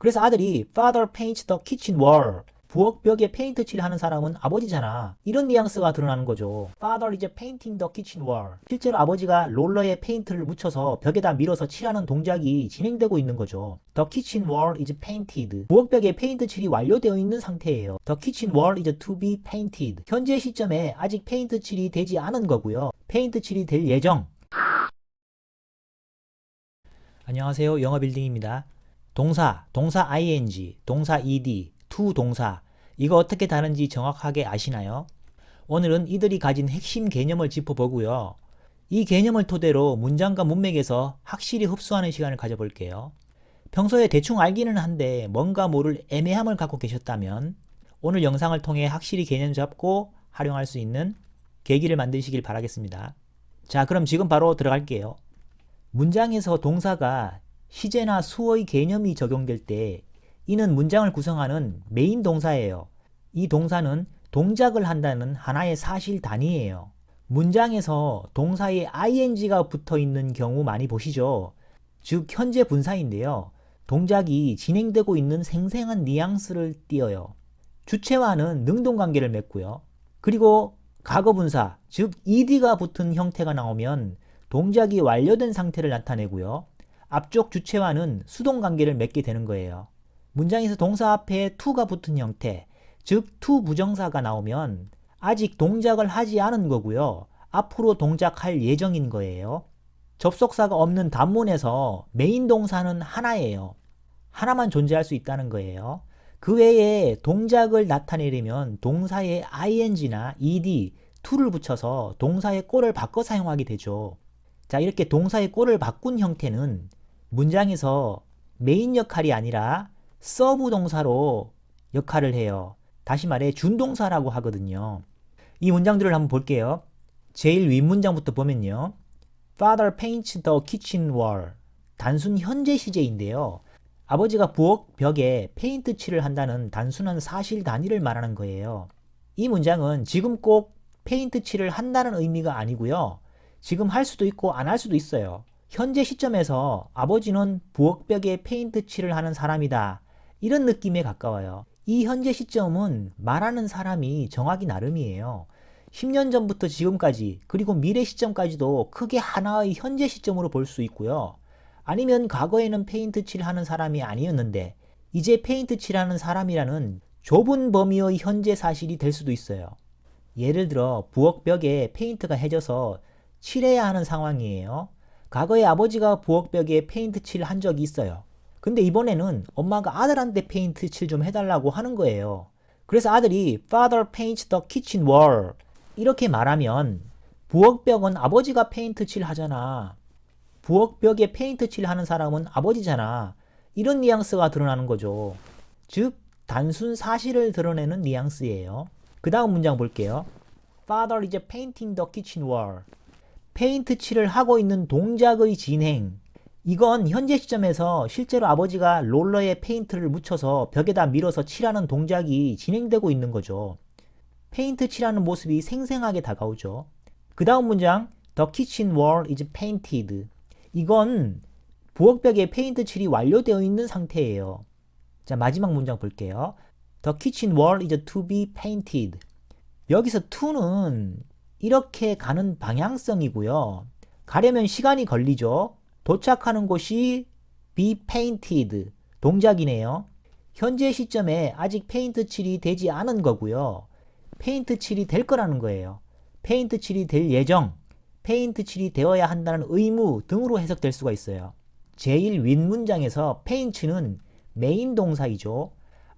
그래서 아들이 Father paints the kitchen wall. 부엌벽에 페인트 칠을 하는 사람은 아버지잖아. 이런 뉘앙스가 드러나는 거죠. Father is painting the kitchen wall. 실제로 아버지가 롤러에 페인트를 묻혀서 벽에다 밀어서 칠하는 동작이 진행되고 있는 거죠. The kitchen wall is painted. 부엌벽에 페인트 칠이 완료되어 있는 상태예요. The kitchen wall is to be painted. 현재 시점에 아직 페인트 칠이 되지 않은 거고요. 페인트 칠이 될 예정. 안녕하세요. 영어빌딩입니다. 동사 ing, 동사 ed, to 동사, 이거 어떻게 다른지 정확하게 아시나요? 오늘은 이들이 가진 핵심 개념을 짚어보고요. 이 개념을 토대로 문장과 문맥에서 확실히 흡수하는 시간을 가져볼게요. 평소에 대충 알기는 한데 뭔가 모를 애매함을 갖고 계셨다면 오늘 영상을 통해 확실히 개념 잡고 활용할 수 있는 계기를 만드시길 바라겠습니다. 자, 그럼 지금 바로 들어갈게요. 문장에서 동사가 시제나 수어의 개념이 적용될 때 이는 문장을 구성하는 메인 동사예요. 이 동사는 동작을 한다는 하나의 사실 단위예요. 문장에서 동사에 ing가 붙어 있는 경우 많이 보시죠. 즉 현재 분사인데요. 동작이 진행되고 있는 생생한 뉘앙스를 띄어요. 주체와는 능동관계를 맺고요. 그리고 과거 분사, 즉 ed가 붙은 형태가 나오면 동작이 완료된 상태를 나타내고요. 앞쪽 주체와는 수동관계를 맺게 되는 거예요. 문장에서 동사 앞에 to가 붙은 형태, 즉 to 부정사가 나오면 아직 동작을 하지 않은 거고요. 앞으로 동작할 예정인 거예요. 접속사가 없는 단문에서 메인 동사는 하나예요. 하나만 존재할 수 있다는 거예요. 그 외에 동작을 나타내려면 동사에 ing나 ed, to를 붙여서 동사의 꼴을 바꿔 사용하게 되죠. 자, 이렇게 동사의 꼴을 바꾼 형태는 문장에서 메인 역할이 아니라 서브 동사로 역할을 해요. 다시 말해 준동사라고 하거든요. 이 문장들을 한번 볼게요. 제일 윗문장부터 보면요. Father paints the kitchen wall. 단순 현재 시제인데요. 아버지가 부엌 벽에 페인트 칠을 한다는 단순한 사실 단위를 말하는 거예요. 이 문장은 지금 꼭 페인트 칠을 한다는 의미가 아니고요. 지금 할 수도 있고 안 할 수도 있어요. 현재 시점에서 아버지는 부엌벽에 페인트 칠을 하는 사람이다. 이런 느낌에 가까워요. 이 현재 시점은 말하는 사람이 정하기 나름이에요. 10년 전부터 지금까지 그리고 미래 시점까지도 크게 하나의 현재 시점으로 볼 수 있고요. 아니면 과거에는 페인트 칠하는 사람이 아니었는데 이제 페인트 칠하는 사람이라는 좁은 범위의 현재 사실이 될 수도 있어요. 예를 들어 부엌벽에 페인트가 해져서 칠해야 하는 상황이에요. 과거에 아버지가 부엌벽에 페인트 칠 한 적이 있어요. 근데 이번에는 엄마가 아들한테 페인트 칠 좀 해달라고 하는 거예요. 그래서 아들이 Father paints the kitchen wall 이렇게 말하면 부엌벽은 아버지가 페인트 칠 하잖아. 부엌벽에 페인트 칠 하는 사람은 아버지잖아. 이런 뉘앙스가 드러나는 거죠. 즉 단순 사실을 드러내는 뉘앙스예요. 그 다음 문장 볼게요. Father is painting the kitchen wall. 페인트 칠을 하고 있는 동작의 진행. 이건 현재 시점에서 실제로 아버지가 롤러에 페인트를 묻혀서 벽에다 밀어서 칠하는 동작이 진행되고 있는 거죠. 페인트 칠하는 모습이 생생하게 다가오죠. 그 다음 문장 The kitchen wall is painted. 이건 부엌벽에 페인트 칠이 완료되어 있는 상태예요. 자, 마지막 문장 볼게요. The kitchen wall is to be painted. 여기서 to는 이렇게 가는 방향성이고요. 가려면 시간이 걸리죠. 도착하는 곳이 be painted 동작이네요. 현재 시점에 아직 페인트 칠이 되지 않은 거고요. 페인트 칠이 될 거라는 거예요. 페인트 칠이 될 예정, 페인트 칠이 되어야 한다는 의무 등으로 해석될 수가 있어요. 제일 윗문장에서 paint는 메인 동사이죠.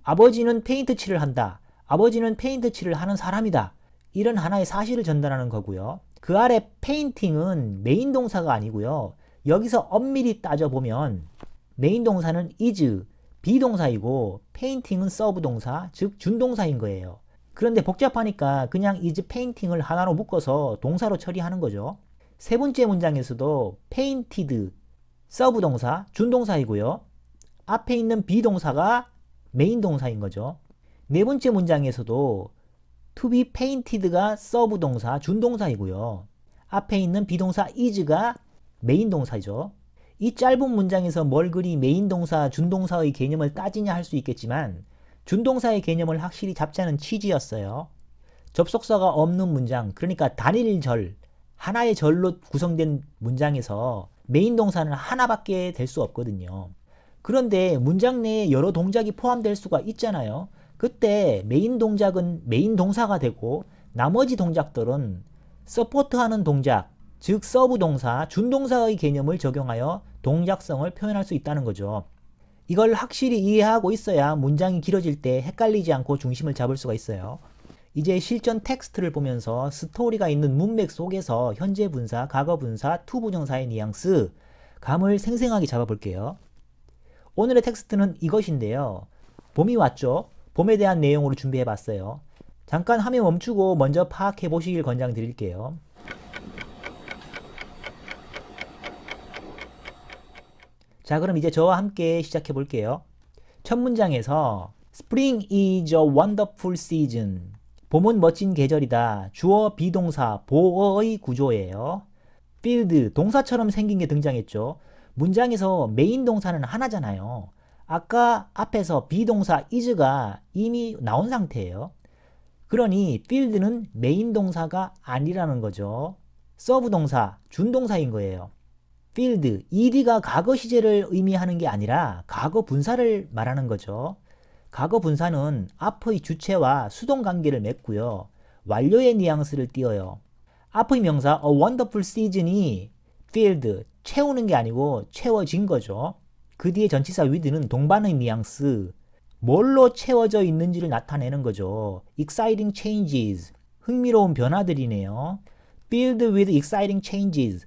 아버지는 페인트 칠을 한다. 아버지는 페인트 칠을 하는 사람이다. 이런 하나의 사실을 전달하는 거고요. 그 아래 painting은 메인 동사가 아니고요. 여기서 엄밀히 따져보면 메인 동사는 is, 비동사이고 painting은 서브 동사, 즉 준동사인 거예요. 그런데 복잡하니까 그냥 is painting을 하나로 묶어서 동사로 처리하는 거죠. 세 번째 문장에서도 painted, 서브 동사, 준동사이고요. 앞에 있는 비동사가 메인 동사인 거죠. 네 번째 문장에서도 to be painted가 서브 동사, 준동사이고요. 앞에 있는 비동사 is가 메인 동사죠. 이 짧은 문장에서 뭘 그리 메인 동사, 준동사의 개념을 따지냐 할 수 있겠지만 준동사의 개념을 확실히 잡자는 취지였어요. 접속사가 없는 문장, 그러니까 단일절, 하나의 절로 구성된 문장에서 메인 동사는 하나밖에 될 수 없거든요. 그런데 문장 내에 여러 동작이 포함될 수가 있잖아요. 그때 메인 동작은 메인 동사가 되고 나머지 동작들은 서포트하는 동작, 즉 서브 동사, 준동사의 개념을 적용하여 동작성을 표현할 수 있다는 거죠. 이걸 확실히 이해하고 있어야 문장이 길어질 때 헷갈리지 않고 중심을 잡을 수가 있어요. 이제 실전 텍스트를 보면서 스토리가 있는 문맥 속에서 현재 분사, 과거 분사, 투 부정사의 뉘앙스, 감을 생생하게 잡아볼게요. 오늘의 텍스트는 이것인데요. 봄이 왔죠? 봄에 대한 내용으로 준비해봤어요. 잠깐 화면 멈추고 먼저 파악해 보시길 권장드릴게요. 자, 그럼 이제 저와 함께 시작해 볼게요. 첫 문장에서 Spring is a wonderful season. 봄은 멋진 계절이다. 주어 비동사 보어의 구조예요. field 동사처럼 생긴 게 등장했죠. 문장에서 메인 동사는 하나잖아요. 아까 앞에서 비동사 is가 이미 나온 상태예요. 그러니 field는 메인 동사가 아니라는 거죠. 서브 동사, 준동사인 거예요. field, ed가 과거 시제를 의미하는 게 아니라 과거 분사를 말하는 거죠. 과거 분사는 앞의 주체와 수동 관계를 맺고요. 완료의 뉘앙스를 띄어요. 앞의 명사 a wonderful season이 filled, 채우는 게 아니고 채워진 거죠. 그 뒤에 전치사 with는 동반의 뉘앙스, 뭘로 채워져 있는지를 나타내는 거죠. exciting changes, 흥미로운 변화들이네요. filled with exciting changes.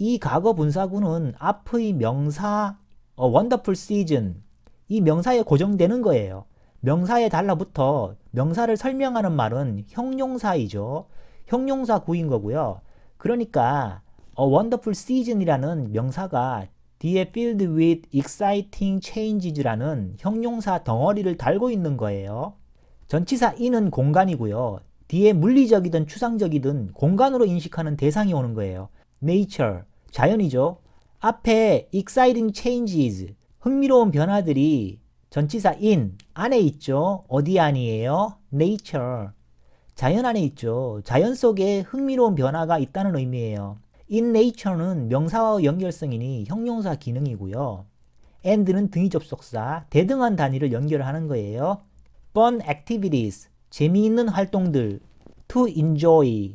이 과거 분사구는 앞의 명사 a wonderful season, 이 명사에 고정되는 거예요. 명사에 달라붙어 명사를 설명하는 말은 형용사이죠. 형용사 구인 거고요. 그러니까 a wonderful season이라는 명사가 뒤에 filled with exciting changes라는 형용사 덩어리를 달고 있는 거예요. 전치사 in은 공간이고요. 뒤에 물리적이든 추상적이든 공간으로 인식하는 대상이 오는 거예요. nature, 자연이죠. 앞에 exciting changes, 흥미로운 변화들이 전치사 in, 안에 있죠. 어디 안이에요? nature, 자연 안에 있죠. 자연 속에 흥미로운 변화가 있다는 의미예요. in nature는 명사와 연결성이니 형용사 기능이고요. and는 등위 접속사, 대등한 단위를 연결하는 거예요. fun activities, 재미있는 활동들. to enjoy,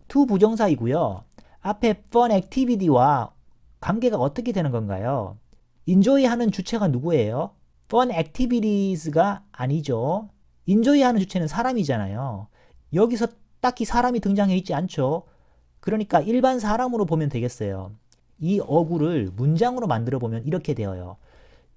to 부정사이고요. 앞에 fun activity와 관계가 어떻게 되는 건가요? enjoy 하는 주체가 누구예요? fun activities가 아니죠. enjoy 하는 주체는 사람이잖아요. 여기서 딱히 사람이 등장해 있지 않죠. 그러니까 일반 사람으로 보면 되겠어요. 이 어구를 문장으로 만들어 보면 이렇게 되어요.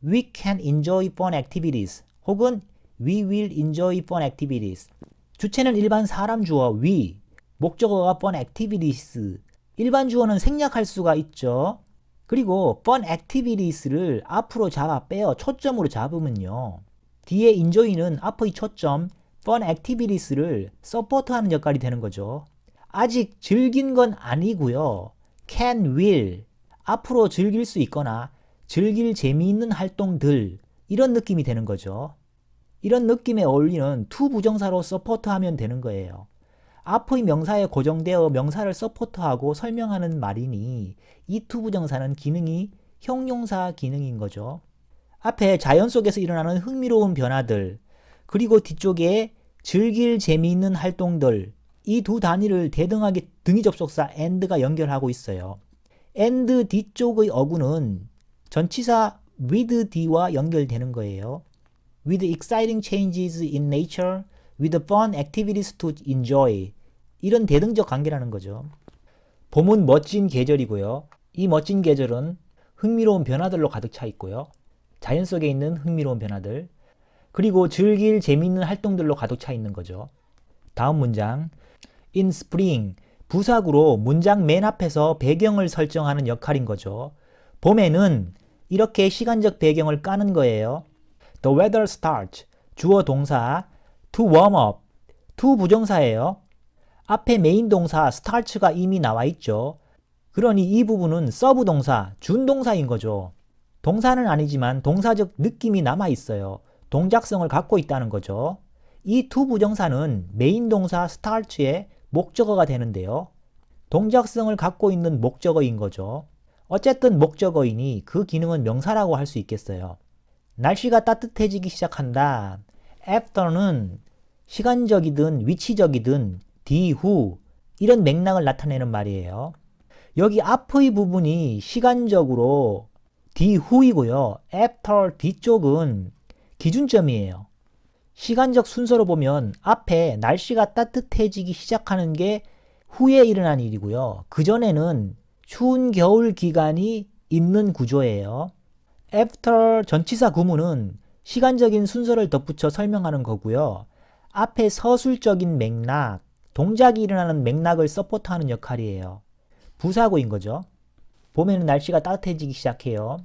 We can enjoy fun activities 혹은 We will enjoy fun activities. 주체는 일반 사람 주어 we, 목적어가 fun activities스. 일반 주어는 생략할 수가 있죠. 그리고 fun activities를 앞으로 잡아 빼어 초점으로 잡으면요. 뒤에 enjoy는 앞의 초점 fun activities를 서포트하는 역할이 되는 거죠. 아직 즐긴 건 아니고요. can, will, 앞으로 즐길 수 있거나 즐길 재미있는 활동들, 이런 느낌이 되는 거죠. 이런 느낌에 어울리는 to 부정사로 서포트하면 되는 거예요. 앞의 명사에 고정되어 명사를 서포트하고 설명하는 말이니 이 to 부정사는 기능이 형용사 기능인 거죠. 앞에 자연 속에서 일어나는 흥미로운 변화들, 그리고 뒤쪽에 즐길 재미있는 활동들, 이 두 단위를 대등하게 등위 접속사 and가 연결하고 있어요. and 뒤쪽의 어구는 전치사 with d와 연결되는 거예요. with exciting changes in nature, with fun activities to enjoy. 이런 대등적 관계라는 거죠. 봄은 멋진 계절이고요. 이 멋진 계절은 흥미로운 변화들로 가득 차 있고요. 자연 속에 있는 흥미로운 변화들, 그리고 즐길 재미있는 활동들로 가득 차 있는 거죠. 다음 문장. In spring, 부사구로 문장 맨 앞에서 배경을 설정하는 역할인 거죠. 봄에는 이렇게 시간적 배경을 까는 거예요. The weather starts, 주어 동사, to warm up, to 부정사예요. 앞에 메인 동사 starts가 이미 나와 있죠. 그러니 이 부분은 서브 동사, 준동사인 거죠. 동사는 아니지만 동사적 느낌이 남아 있어요. 동작성을 갖고 있다는 거죠. 이 투 부정사는 메인 동사 start의 목적어가 되는데요. 동작성을 갖고 있는 목적어인 거죠. 어쨌든 목적어이니 그 기능은 명사라고 할 수 있겠어요. 날씨가 따뜻해지기 시작한다. after는 시간적이든 위치적이든 뒤후 이런 맥락을 나타내는 말이에요. 여기 앞의 부분이 시간적으로 뒤후이고요. after 뒤쪽은 기준점이에요. 시간적 순서로 보면 앞에 날씨가 따뜻해지기 시작하는 게 후에 일어난 일이고요. 그전에는 추운 겨울 기간이 있는 구조예요. after 전치사 구문은 시간적인 순서를 덧붙여 설명하는 거고요. 앞에 서술적인 맥락, 동작이 일어나는 맥락을 서포트하는 역할이에요. 부사구인 거죠. 봄에는 날씨가 따뜻해지기 시작해요.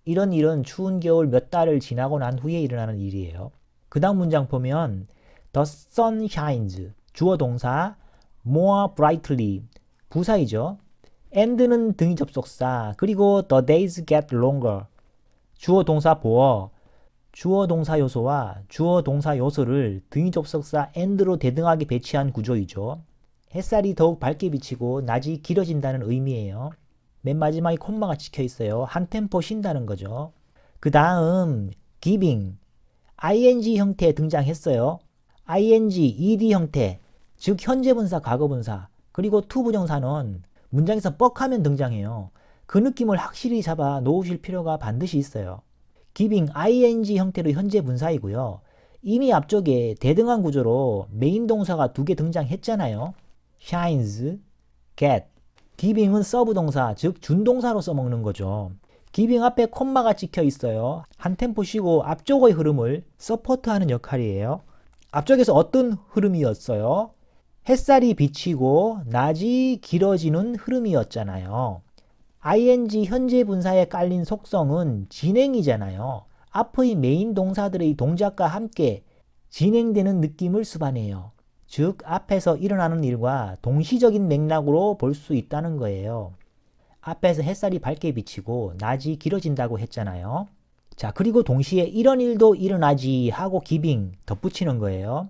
이런 일은 추운 겨울 몇 달을 지나고 난 후에 일어나는 일이에요. 그 다음 문장 보면 The sun shines, 주어 동사, more brightly, 부사이죠. and는 등위 접속사, 그리고 the days get longer, 주어 동사 보어, 주어 동사 요소와 주어 동사 요소를 등위 접속사 and로 대등하게 배치한 구조이죠. 햇살이 더욱 밝게 비치고 낮이 길어진다는 의미예요. 맨 마지막에 콤마가 찍혀 있어요. 한 템포 쉰다는 거죠. 그 다음 giving, ing 형태에 등장했어요. ing, ed 형태, 즉 현재분사, 과거분사, 그리고 to 부정사는 문장에서 뻑하면 등장해요. 그 느낌을 확실히 잡아 놓으실 필요가 반드시 있어요. giving, ing 형태로 현재 분사이고요. 이미 앞쪽에 대등한 구조로 메인 동사가 두 개 등장했잖아요. shines, get. giving은 서브 동사, 즉 준동사로 써먹는 거죠. giving 앞에 콤마가 찍혀 있어요. 한 템포 쉬고 앞쪽의 흐름을 서포트하는 역할이에요. 앞쪽에서 어떤 흐름이었어요? 햇살이 비치고 낮이 길어지는 흐름이었잖아요. ing 현재 분사에 깔린 속성은 진행이잖아요. 앞의 메인 동사들의 동작과 함께 진행되는 느낌을 수반해요. 즉 앞에서 일어나는 일과 동시적인 맥락으로 볼 수 있다는 거예요. 앞에서 햇살이 밝게 비치고 낮이 길어진다고 했잖아요. 자, 그리고 동시에 이런 일도 일어나지 하고 giving 덧붙이는 거예요.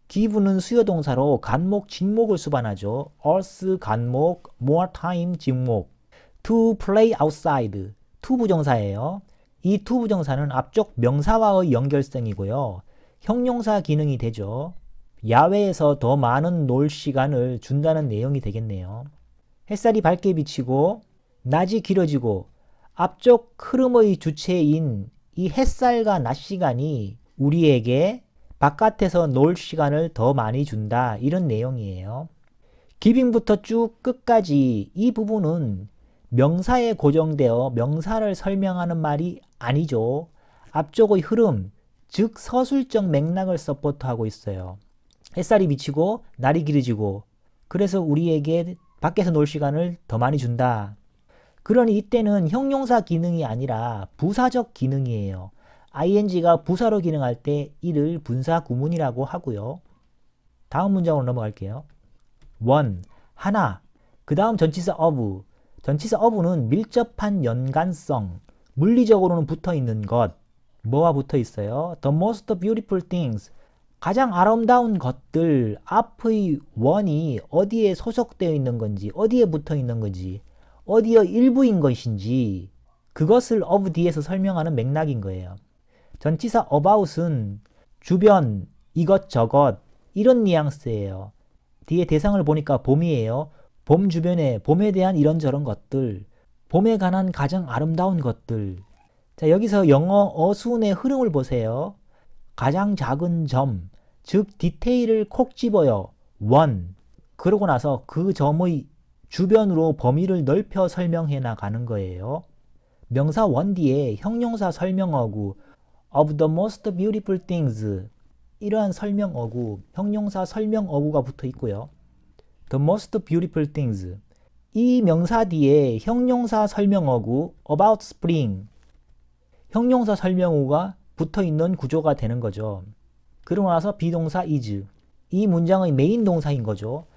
give는 수요동사로 간목, 직목을 수반하죠. earth 간목, more time 직목. to play outside, to 부정사예요. 이 to 부정사는 앞쪽 명사와의 연결성이고요. 형용사 기능이 되죠. 야외에서 더 많은 놀 시간을 준다는 내용이 되겠네요. 햇살이 밝게 비치고 낮이 길어지고 앞쪽 흐름의 주체인 이 햇살과 낮 시간이 우리에게 바깥에서 놀 시간을 더 많이 준다, 이런 내용이에요. 기빙부터 쭉 끝까지 이 부분은 명사에 고정되어 명사를 설명하는 말이 아니죠. 앞쪽의 흐름, 즉 서술적 맥락을 서포트하고 있어요. 햇살이 비치고 날이 길어지고 그래서 우리에게 밖에서 놀 시간을 더 많이 준다. 그러니 이때는 형용사 기능이 아니라 부사적 기능이에요. ing가 부사로 기능할 때 이를 분사 구문이라고 하고요. 다음 문장으로 넘어갈게요. 원, 하나. 그 다음 전치사 of. 전치사 of는 밀접한 연관성, 물리적으로는 붙어있는 것. 뭐와 붙어있어요? The most beautiful things. 가장 아름다운 것들. 앞의 원이 어디에 소속되어 있는 건지, 어디에 붙어 있는 건지, 어디의 일부인 것인지, 그것을 of 뒤에서 설명하는 맥락인 거예요. 전치사 about은 주변, 이것저것, 이런 뉘앙스예요. 뒤에 대상을 보니까 봄이에요. 봄 주변에 봄에 대한 이런저런 것들, 봄에 관한 가장 아름다운 것들. 자, 여기서 영어 어순의 흐름을 보세요. 가장 작은 점, 즉 디테일을 콕 집어요. 원. 그러고 나서 그 점의 주변으로 범위를 넓혀 설명해 나가는 거예요. 명사 원 뒤에 형용사 설명어구 of the most beautiful things, 이러한 설명어구, 형용사 설명어구가 붙어 있고요. the most beautiful things, 이 명사 뒤에 형용사 설명어구 about spring, 형용사 설명어구가 붙어 있는 구조가 되는 거죠. 그러고 나서 비동사 is, 이 문장의 메인 동사인 거죠.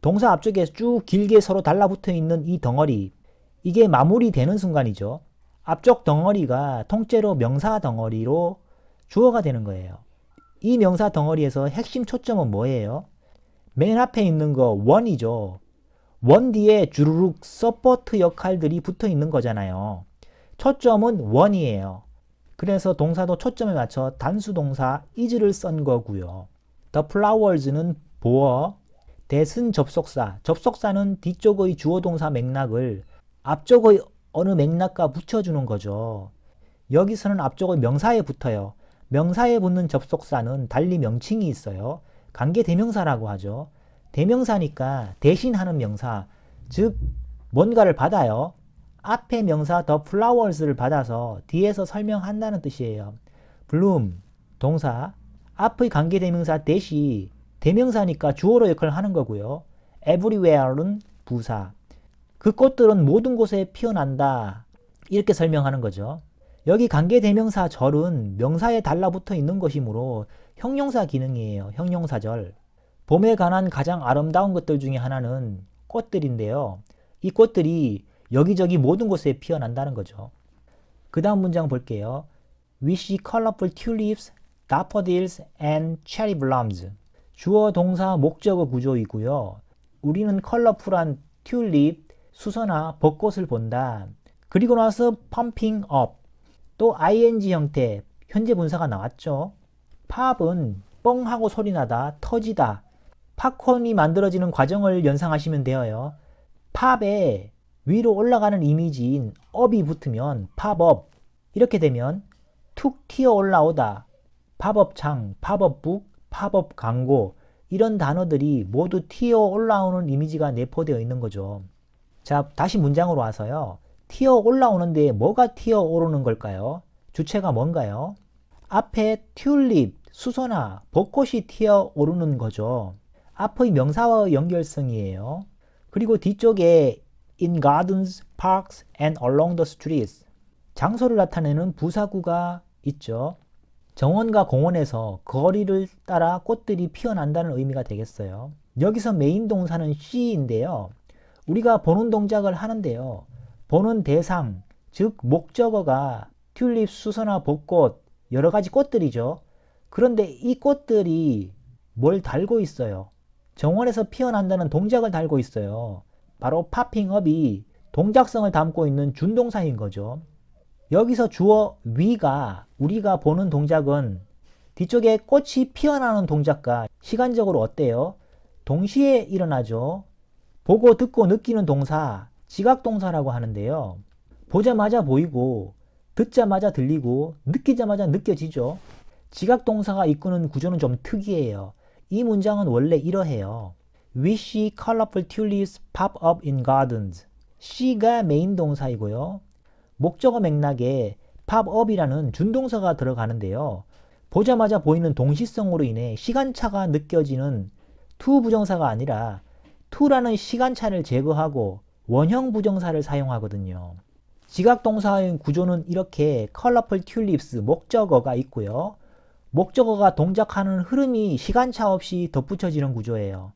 동사 앞쪽에 쭉 길게 서로 달라붙어 있는 이 덩어리, 이게 마무리되는 순간이죠. 앞쪽 덩어리가 통째로 명사 덩어리로 주어가 되는 거예요. 이 명사 덩어리에서 핵심 초점은 뭐예요? 맨 앞에 있는 거 원이죠. 원 뒤에 주르륵 서포트 역할들이 붙어 있는 거잖아요. 초점은 원이에요. 그래서 동사도 초점에 맞춰 단수 동사 is를 쓴 거고요. The flowers는 보어, that은 접속사, 접속사는 뒤쪽의 주어 동사 맥락을 앞쪽의 어느 맥락과 붙여주는 거죠. 여기서는 앞쪽의 명사에 붙어요. 명사에 붙는 접속사는 달리 명칭이 있어요. 관계대명사라고 하죠. 대명사니까 대신하는 명사, 즉 뭔가를 받아요. 앞에 명사 the flowers를 받아서 뒤에서 설명한다는 뜻이에요. bloom, 동사, 앞의 관계대명사 that이 대명사니까 주어로 역할을 하는 거고요. everywhere는 부사. 그 꽃들은 모든 곳에 피어난다. 이렇게 설명하는 거죠. 여기 관계대명사 절은 명사에 달라붙어 있는 것이므로 형용사 기능이에요. 형용사절. 봄에 관한 가장 아름다운 것들 중에 하나는 꽃들인데요. 이 꽃들이 여기저기 모든 곳에 피어난다는 거죠. 그 다음 문장 볼게요. We see colorful tulips, daffodils, and cherry blossoms. 주어, 동사, 목적어 구조이고요. 우리는 컬러풀한 튤립, 수선화, 벚꽃을 본다. 그리고 나서 pumping up. 또 ing 형태, 현재 분사가 나왔죠. 팝은 뻥하고 소리나다, 터지다. 팝콘이 만들어지는 과정을 연상하시면 돼요. 팝에 위로 올라가는 이미지인 up이 붙으면 팝업. 이렇게 되면 툭 튀어 올라오다. 팝업창, 팝업북, 팝업 광고 이런 단어들이 모두 튀어 올라오는 이미지가 내포되어 있는 거죠. 자, 다시 문장으로 와서요. 튀어 올라오는데 뭐가 튀어 오르는 걸까요? 주체가 뭔가요? 앞에 튤립, 수선화, 벚꽃이 튀어 오르는 거죠. 앞의 명사와의 연결성이에요. 그리고 뒤쪽에 in gardens, parks, and along the streets. 장소를 나타내는 부사구가 있죠. 정원과 공원에서 거리를 따라 꽃들이 피어난다는 의미가 되겠어요. 여기서 메인 동사는 see인데요. 우리가 보는 동작을 하는데요. 보는 대상, 즉 목적어가 튤립, 수선화, 벚꽃, 여러 가지 꽃들이죠. 그런데 이 꽃들이 뭘 달고 있어요? 정원에서 피어난다는 동작을 달고 있어요. 바로 poppingup이 동작성을 담고 있는 준동사인 거죠. 여기서 주어 we가 우리가 보는 동작은 뒤쪽에 꽃이 피어나는 동작과 시간적으로 어때요? 동시에 일어나죠. 보고 듣고 느끼는 동사, 지각동사라고 하는데요. 보자마자 보이고 듣자마자 들리고 느끼자마자 느껴지죠. 지각동사가 이끄는 구조는 좀 특이해요. 이 문장은 원래 이러해요. We see colorful tulips pop up in gardens. see가 메인 동사이고요. 목적어 맥락에 pop up이라는 준동사가 들어가는데요. 보자마자 보이는 동시성으로 인해 시간차가 느껴지는 to 부정사가 아니라 to라는 시간차를 제거하고 원형 부정사를 사용하거든요. 지각동사의 구조는 이렇게 colorful tulips 목적어가 있고요. 목적어가 동작하는 흐름이 시간차 없이 덧붙여지는 구조예요.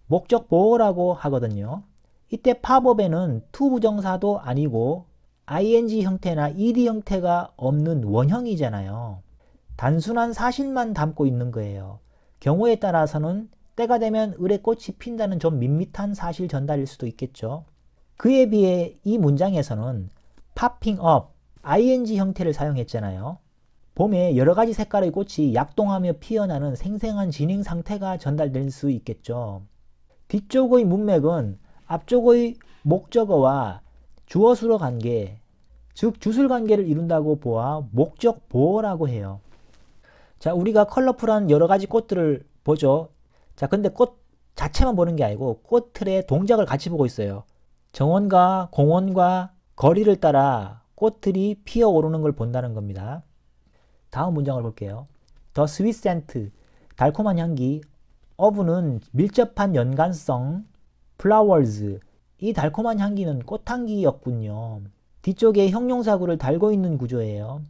목적 보어라고 하거든요. 이때 팝업에는 to 부정사도 아니고 ing 형태나 ed 형태가 없는 원형이잖아요. 단순한 사실만 담고 있는 거예요. 경우에 따라서는 때가 되면 을의 꽃이 핀다는 좀 밋밋한 사실 전달일 수도 있겠죠. 그에 비해 이 문장에서는 popping up, ing 형태를 사용했잖아요. 봄에 여러 가지 색깔의 꽃이 약동하며 피어나는 생생한 진행 상태가 전달될 수 있겠죠. 뒤쪽의 문맥은 앞쪽의 목적어와 주어수로 관계, 즉 주술 관계를 이룬다고 보아 목적 보어라고 해요. 자, 우리가 컬러풀한 여러 가지 꽃들을 보죠. 자, 근데 꽃 자체만 보는 게 아니고 꽃틀의 동작을 같이 보고 있어요. 정원과 공원과 거리를 따라 꽃들이 피어오르는 걸 본다는 겁니다. 다음 문장을 볼게요. The sweet scent, 달콤한 향기, of는 밀접한 연관성, flowers, 이 달콤한 향기는 꽃향기였군요. 뒤쪽에 형용사구를 달고 있는 구조예요.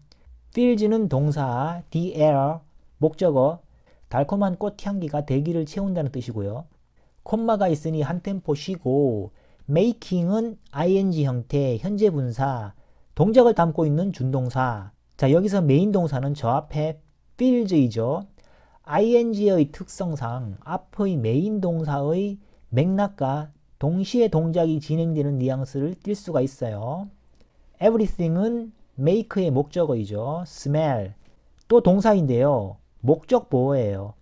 fills는 동사, the air, 목적어, 달콤한 꽃향기가 대기를 채운다는 뜻이고요. 콤마가 있으니 한 템포 쉬고 making은 ing 형태, 현재 분사, 동작을 담고 있는 준동사. 자, 여기서 메인 동사는 저 앞에 feels이죠. ing의 특성상 앞의 메인 동사의 맥락과 동시에 동작이 진행되는 뉘앙스를 띌 수가 있어요. everything은 make의 목적어이죠. smell 또 동사인데요. 목적 보어예요.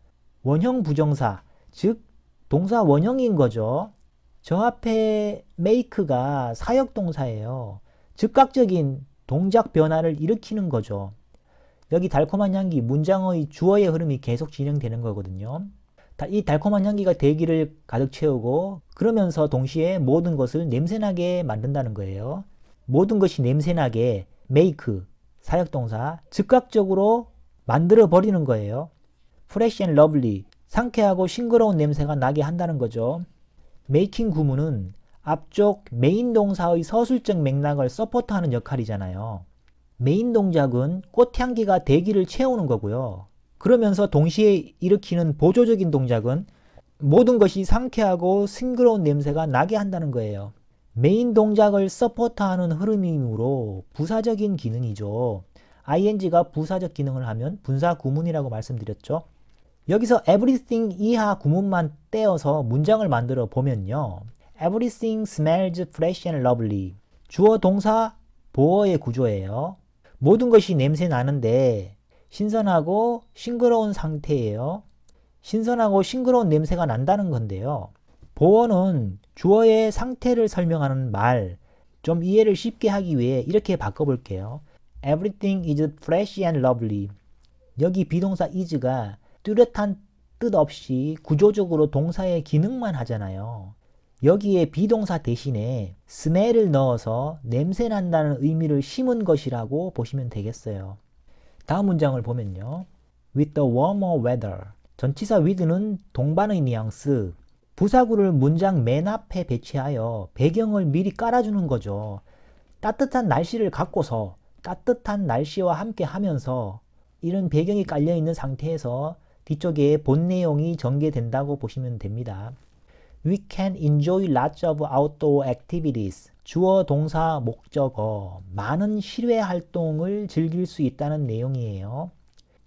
원형 부정사, 즉 동사 원형인 거죠. 저 앞에 make가 사역 동사예요. 즉각적인 동작 변화를 일으키는 거죠. 여기 달콤한 향기, 문장의 주어의 흐름이 계속 진행되는 거거든요. 이 달콤한 향기가 대기를 가득 채우고 그러면서 동시에 모든 것을 냄새나게 만든다는 거예요. 모든 것이 냄새나게 make, 사역동사, 즉각적으로 만들어 버리는 거예요. fresh and lovely, 상쾌하고 싱그러운 냄새가 나게 한다는 거죠. making 구문은 앞쪽 메인 동사의 서술적 맥락을 서포트하는 역할이잖아요. 메인 동작은 꽃향기가 대기를 채우는 거고요. 그러면서 동시에 일으키는 보조적인 동작은 모든 것이 상쾌하고 싱그러운 냄새가 나게 한다는 거예요. 메인 동작을 서포트하는 흐름이므로 부사적인 기능이죠. ing가 부사적 기능을 하면 분사 구문이라고 말씀드렸죠. 여기서 everything 이하 구문만 떼어서 문장을 만들어 보면요. everything smells fresh and lovely. 주어 동사 보어의 구조예요. 모든 것이 냄새 나는데 신선하고 싱그러운 상태예요. 신선하고 싱그러운 냄새가 난다는 건데요. 보어는 주어의 상태를 설명하는 말, 좀 이해를 쉽게 하기 위해 이렇게 바꿔볼게요. Everything is fresh and lovely. 여기 비동사 is가 뚜렷한 뜻 없이 구조적으로 동사의 기능만 하잖아요. 여기에 비동사 대신에 smell을 넣어서 냄새 난다는 의미를 심은 것이라고 보시면 되겠어요. 다음 문장을 보면요. With the warmer weather. 전치사 with는 동반의 뉘앙스. 부사구를 문장 맨 앞에 배치하여 배경을 미리 깔아주는 거죠. 따뜻한 날씨를 갖고서 따뜻한 날씨와 함께 하면서 이런 배경이 깔려있는 상태에서 뒤쪽에 본 내용이 전개된다고 보시면 됩니다. We can enjoy lots of outdoor activities. 주어, 동사, 목적어. 많은 실외 활동을 즐길 수 있다는 내용이에요.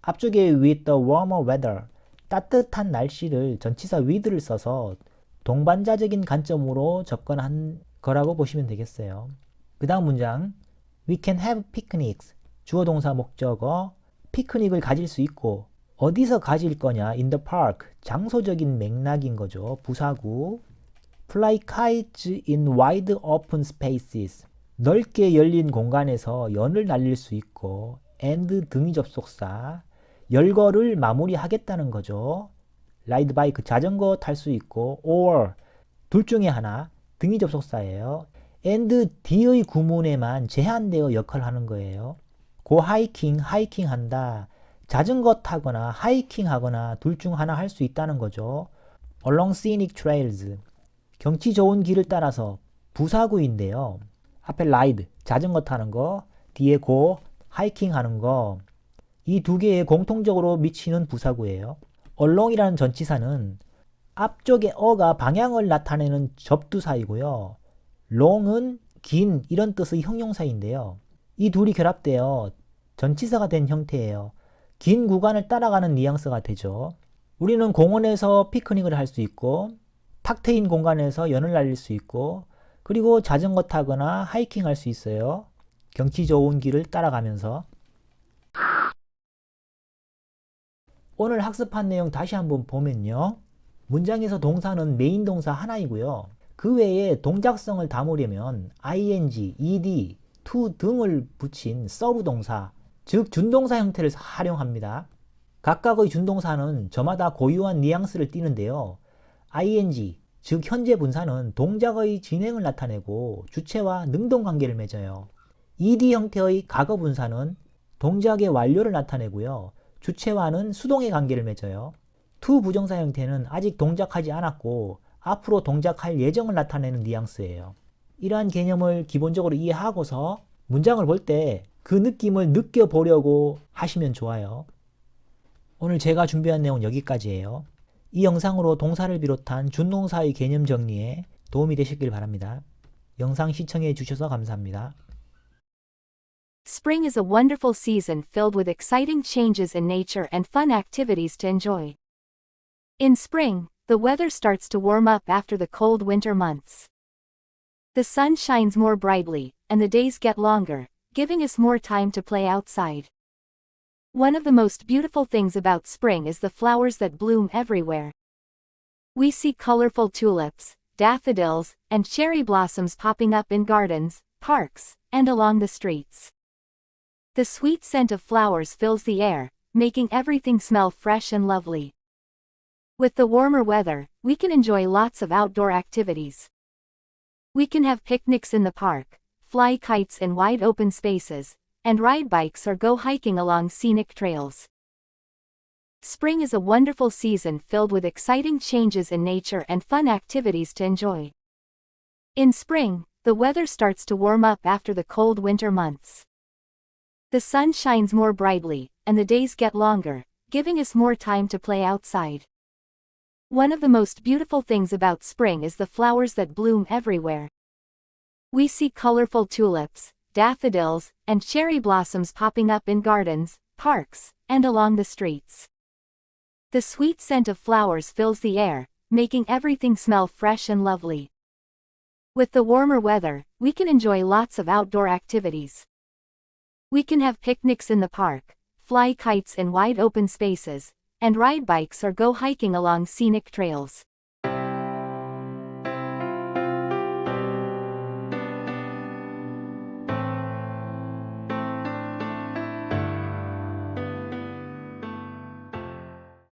앞쪽에 with the warmer weather. 따뜻한 날씨를 전치사 with를 써서 동반자적인 관점으로 접근한 거라고 보시면 되겠어요. 그 다음 문장. We can have picnics. 주어, 동사, 목적어. 피크닉을 가질 수 있고 어디서 가질 거냐? In the park. 장소적인 맥락인 거죠. 부사구. Fly kites in wide open spaces. 넓게 열린 공간에서 연을 날릴 수 있고 and 등위 접속사. 열거를 마무리하겠다는 거죠. ride bike 자전거 탈 수 있고 or 둘 중에 하나 등위 접속사예요. and D의 구문에만 제한되어 역할을 하는 거예요. go hiking, 하이킹 한다. 자전거 타거나 하이킹 하거나 둘 중 하나 할 수 있다는 거죠. along scenic trails. 경치 좋은 길을 따라서 부사구인데요. 앞에 ride, 자전거 타는 거, 뒤에 go, 하이킹 하는 거. 이 두 개에 공통적으로 미치는 부사구예요. along이라는 전치사는 앞쪽에 어가 방향을 나타내는 접두사이고요. long은 긴 이런 뜻의 형용사인데요. 이 둘이 결합되어 전치사가 된 형태예요. 긴 구간을 따라가는 뉘앙스가 되죠. 우리는 공원에서 피크닉을 할 수 있고 탁 트인 공간에서 연을 날릴 수 있고 그리고 자전거 타거나 하이킹 할 수 있어요. 경치 좋은 길을 따라가면서. 오늘 학습한 내용 다시 한번 보면요. 문장에서 동사는 메인 동사 하나이고요. 그 외에 동작성을 담으려면 ing, ed, to 등을 붙인 서브 동사, 즉 준동사 형태를 활용합니다. 각각의 준동사는 저마다 고유한 뉘앙스를 띠는데요. ing, 즉 현재 분사는 동작의 진행을 나타내고 주체와 능동관계를 맺어요. ed 형태의 과거 분사는 동작의 완료를 나타내고요. 주체와는 수동의 관계를 맺어요. to 부정사 형태는 아직 동작하지 않았고 앞으로 동작할 예정을 나타내는 뉘앙스예요. 이러한 개념을 기본적으로 이해하고서 문장을 볼 때 그 느낌을 느껴보려고 하시면 좋아요. 오늘 제가 준비한 내용 여기까지예요. 이 영상으로 동사를 비롯한 준동사의 개념 정리에 도움이 되셨길 바랍니다. 영상 시청해 주셔서 감사합니다. Spring is a wonderful season filled with exciting changes in nature and fun activities to enjoy. In spring, the weather starts to warm up after the cold winter months. The sun shines more brightly, and the days get longer, giving us more time to play outside. One of the most beautiful things about spring is the flowers that bloom everywhere. We see colorful tulips, daffodils, and cherry blossoms popping up in gardens, parks, and along the streets. The sweet scent of flowers fills the air, making everything smell fresh and lovely. With the warmer weather, we can enjoy lots of outdoor activities. We can have picnics in the park, fly kites in wide open spaces, and ride bikes or go hiking along scenic trails. Spring is a wonderful season filled with exciting changes in nature and fun activities to enjoy. In spring, the weather starts to warm up after the cold winter months. The sun shines more brightly, and the days get longer, giving us more time to play outside. One of the most beautiful things about spring is the flowers that bloom everywhere. We see colorful tulips, daffodils, and cherry blossoms popping up in gardens, parks, and along the streets. The sweet scent of flowers fills the air, making everything smell fresh and lovely. With the warmer weather, we can enjoy lots of outdoor activities. We can have picnics in the park, fly kites in wide open spaces, and ride bikes or go hiking along scenic trails.